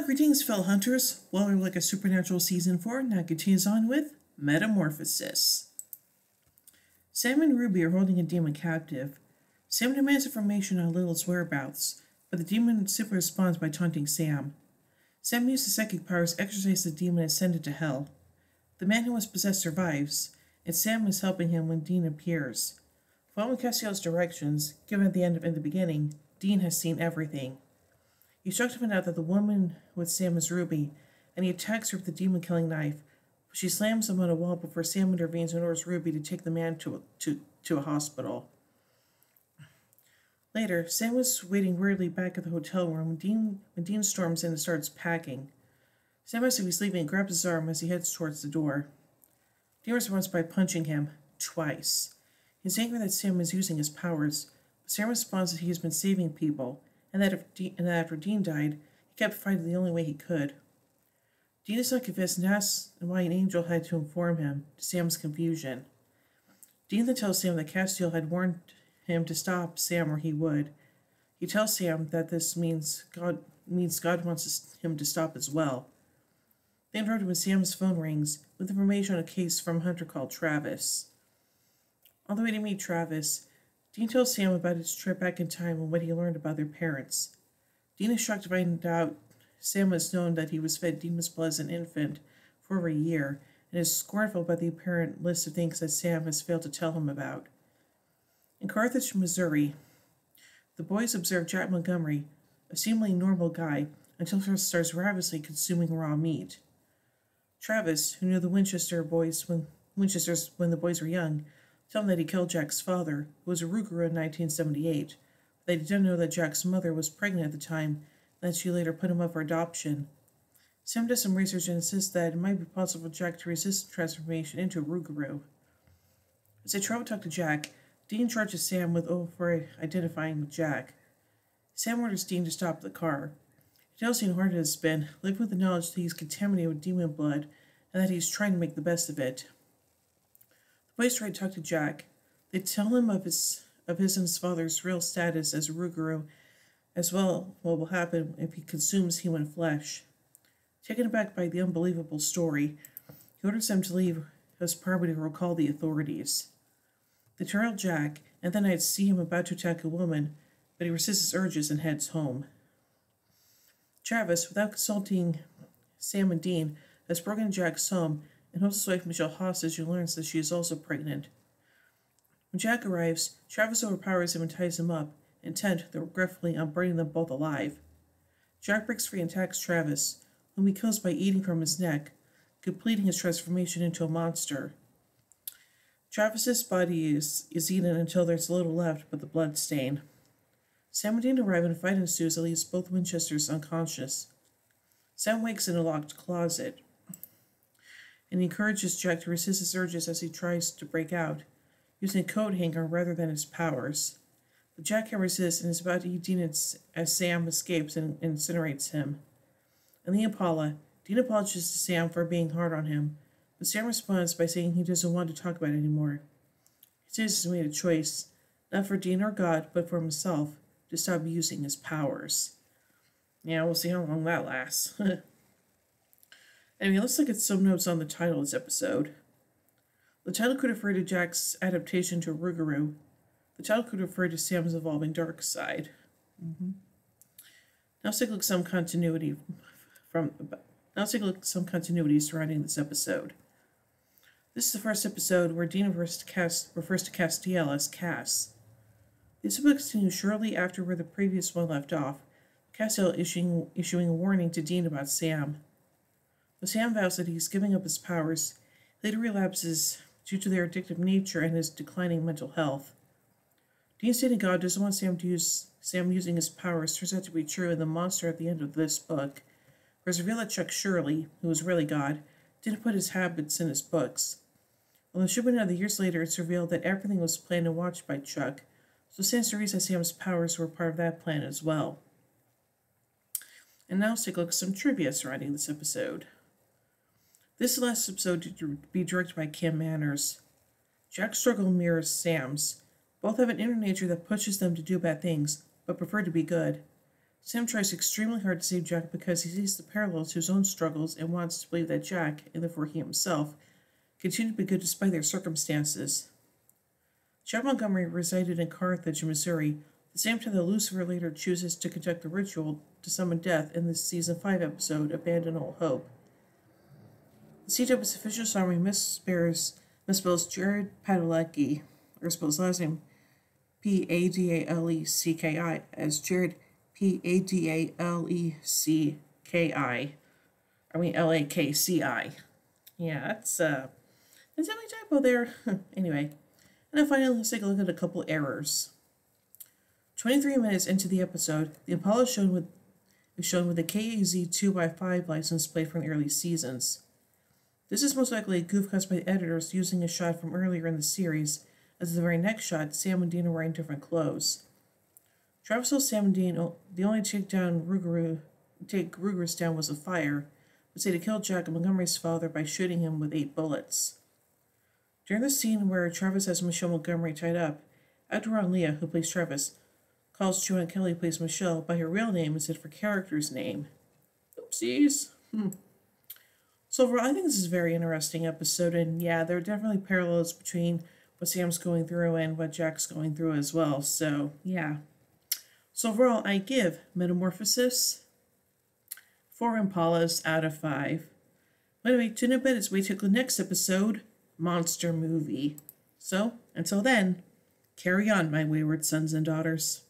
Greetings, fellow hunters. Welcome to like a Supernatural Season 4. Now continues on with Metamorphosis. Sam and Ruby are holding a demon captive. Sam demands information on Lilith's whereabouts, but the demon simply responds by taunting Sam. Sam uses psychic powers to exorcise the demon and send it to hell. The man who was possessed survives, and Sam is helping him when Dean appears. Following Castiel's directions, given at the end of in the beginning, Dean has seen everything. He's shocked to find out that the woman with Sam is Ruby, and he attacks her with the demon-killing knife, but she slams him on a wall before Sam intervenes and orders Ruby to take the man to a hospital. Later, Sam was waiting weirdly back at the hotel room when Dean storms in and starts packing. Sam asks if he's leaving and grabs his arm as he heads towards the door. Dean responds by punching him twice. He's angry that Sam is using his powers, but Sam responds that he has been saving people, and that after Dean died, he kept fighting the only way he could. Dean is not convinced and asks why an angel had to inform him, to Sam's confusion. Dean then tells Sam that Castiel had warned him to stop Sam or he would. He tells Sam that this means God wants him to stop as well. They interrupt when Sam's phone rings with information on a case from a hunter called Travis. On the way to meet Travis, Dean tells Sam about his trip back in time and what he learned about their parents. Dean is shocked to find out Sam has known that he was fed demon's blood as an infant for over a year, and is scornful about the apparent list of things that Sam has failed to tell him about. In Carthage, Missouri, the boys observe Jack Montgomery, a seemingly normal guy, until he starts ravenously consuming raw meat. Travis, who knew the Winchesters when the boys were young, tell him that he killed Jack's father, who was a Rougarou in 1978. They didn't know that Jack's mother was pregnant at the time, and that she later put him up for adoption. Sam does some research and insists that it might be possible for Jack to resist transformation into a Rougarou. As they travel to talk to Jack, Dean charges Sam for identifying Jack. Sam orders Dean to stop the car. He tells Dean how hard it has been, living with the knowledge that he's contaminated with demon blood, and that he's trying to make the best of it. The boys try to talk to Jack. They tell him of his and his father's real status as a Rougarou, as well what will happen if he consumes human flesh. Taken aback by the unbelievable story, he orders them to leave as Parvati to recall the authorities. They trail Jack, and then I'd see him about to attack a woman, but he resists his urges and heads home. Travis, without consulting Sam and Dean, has broken Jack's home and holds his wife Michelle hostage and learns that she is also pregnant. When Jack arrives, Travis overpowers him and ties him up, intent, though regretfully, on burning them both alive. Jack breaks free and attacks Travis, whom he kills by eating from his neck, completing his transformation into a monster. Travis's body is eaten until there's little left but the blood stain. Sam and Dean arrive and a fight ensues that leaves both Winchesters unconscious. Sam wakes in a locked closet, and he encourages Jack to resist his urges as he tries to break out, using a coat hanger rather than his powers. But Jack can resist and is about to eat Dean as Sam escapes and incinerates him. In the Impala, Dean apologizes to Sam for being hard on him, but Sam responds by saying he doesn't want to talk about it anymore. He says he's made a choice, not for Dean or God, but for himself, to stop using his powers. Yeah, we'll see how long that lasts. Anyway, let's look at some notes on the title of this episode. The title could refer to Jack's adaptation to a Rougarou. The title could refer to Sam's evolving dark side. Now let's take a look at some continuity surrounding this episode. This is the first episode where Dean refers to Castiel as Cass. This episode continues shortly after where the previous one left off, Castiel issuing a warning to Dean about Sam. When Sam vows that he's giving up his powers, he later relapses due to their addictive nature and his declining mental health. Dean stating God doesn't want Sam to use using his powers turns out to be true, and the monster at the end of this book was revealed that Chuck Shirley, who was really God, didn't put his habits in his books. Although it should be another years later, it's revealed that everything was planned and watched by Chuck, so it stands to reason that Sam's powers were part of that plan as well. And now let's take a look at some trivia surrounding this episode. This last episode to be directed by Kim Manners. Jack's struggle mirrors Sam's. Both have an inner nature that pushes them to do bad things, but prefer to be good. Sam tries extremely hard to save Jack because he sees the parallels to his own struggles and wants to believe that Jack, and therefore he himself, continue to be good despite their circumstances. Jack Montgomery resided in Carthage, Missouri, the same time that Lucifer later chooses to conduct the ritual to summon death in the season 5 episode Abandon All Hope. The CW's official summary misspells Jared Padalecki, or spells his last name Padalecki, as Jared Padalecki. Lakci. Yeah, that's definitely a typo there. Anyway, and then finally, let's take a look at a couple errors. 23 minutes into the episode, the Impala is shown with a KAZ 2x5 license plate from the early seasons. This is most likely a goof caused by the editors using a shot from earlier in the series, as the very next shot, Sam and Dean are wearing different clothes. Travis told Sam and Dean the only take Ruger's down was a fire, but say to kill Jack and Montgomery's father by shooting him with 8 bullets. During the scene where Travis has Michelle Montgomery tied up, actor Ron Leah, who plays Travis, calls Joanne Kelly, who plays Michelle, by her real name instead of her character's name. Oopsies. So overall, I think this is a very interesting episode, and yeah, there are definitely parallels between what Sam's going through and what Jack's going through as well, so yeah. So overall, I give Metamorphosis 4 Impalas out of 5. But anyway, tune in as we take the next episode, Monster Movie. So, until then, carry on, my wayward sons and daughters.